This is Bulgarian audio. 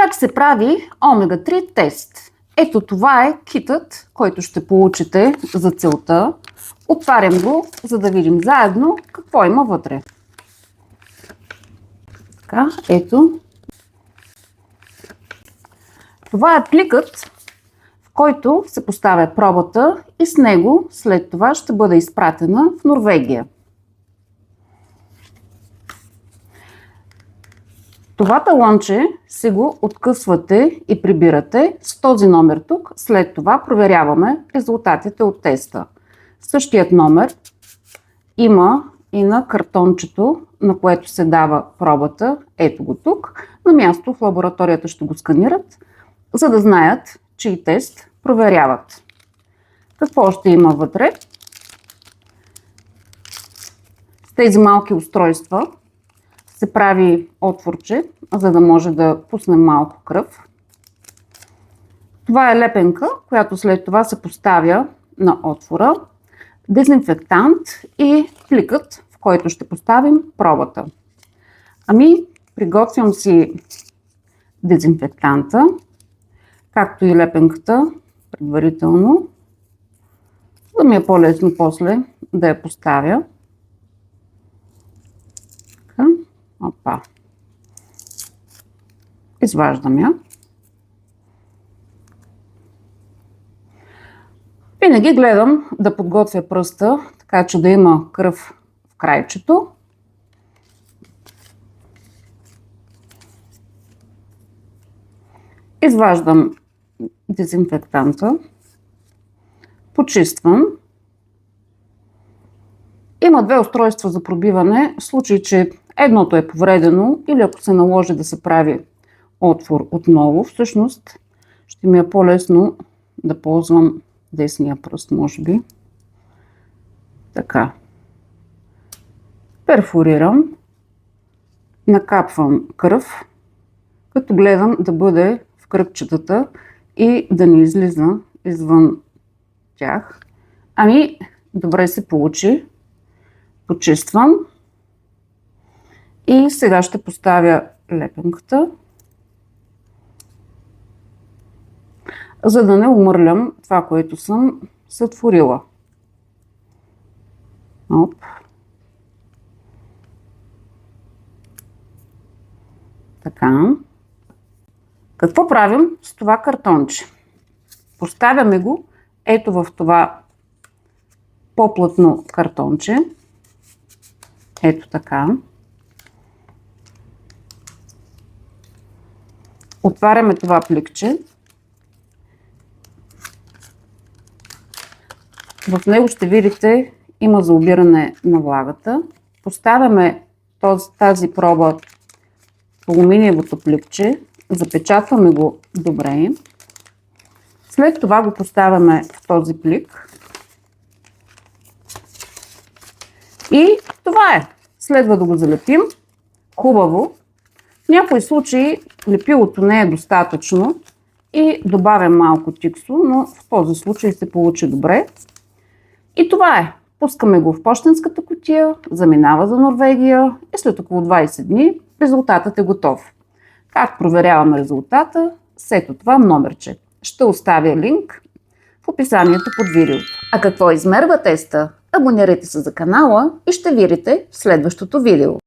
Как се прави омега-3 тест? Ето това е китът, който ще получите за целта. Отварям го, за да видим заедно какво има вътре. Така, ето. Това е пликът, в който се поставя пробата и с него след това ще бъде изпратена в Норвегия. Това талонче си го откъсвате и прибирате с този номер тук. След това проверяваме резултатите от теста. Същият номер има и на картончето, на което се дава пробата. Ето го тук. На място в лабораторията ще го сканират, за да знаят, чий тест проверяват. Какво ще има вътре? С тези малки устройства се прави отворче, за да може да пуснем малко кръв. Това е лепенка, която след това се поставя на отвора, дезинфектант и пликът, в който ще поставим пробата. Приготвям си дезинфектанта, както и лепенката предварително, да ми е по-лесно после да я поставя. Така. Опа. Изваждам я. Винаги гледам да подготвя пръста, така че да има кръв в крайчето. Изваждам дезинфектанта. Почиствам. Има две устройства за пробиване, в случай, че едното е повредено или ако се наложи да се прави отвор отново. Всъщност ще ми е по-лесно да ползвам десния пръст, може би. Така. Перфорирам. Накапвам кръв, като гледам да бъде в кръгчетата и да не излиза извън тях. Добре се получи. Почиствам. И сега ще поставя лепенката, за да не умърлям това, което съм сътворила. Оп. Така. Какво правим с това картонче? Поставяме го ето в това по-плътно картонче. Ето така. Отваряме това пликче. В него ще видите, има заобиране на влагата. Поставяме тази проба в алуминиевото пликче, запечатваме го добре. След това го поставяме в този плик. И това е. Следва да го залепим хубаво. В някои случаи лепилото не е достатъчно и добавям малко тиксо, но в този случай се получи добре. И това е. Пускаме го в пощенската кутия, заминава за Норвегия и след около 20 дни резултатът е готов. Как проверяваме резултата? С ето това номерче. Ще оставя линк в описанието под видеото. А какво измерва теста? Абонирайте се за канала и ще видите в следващото видео.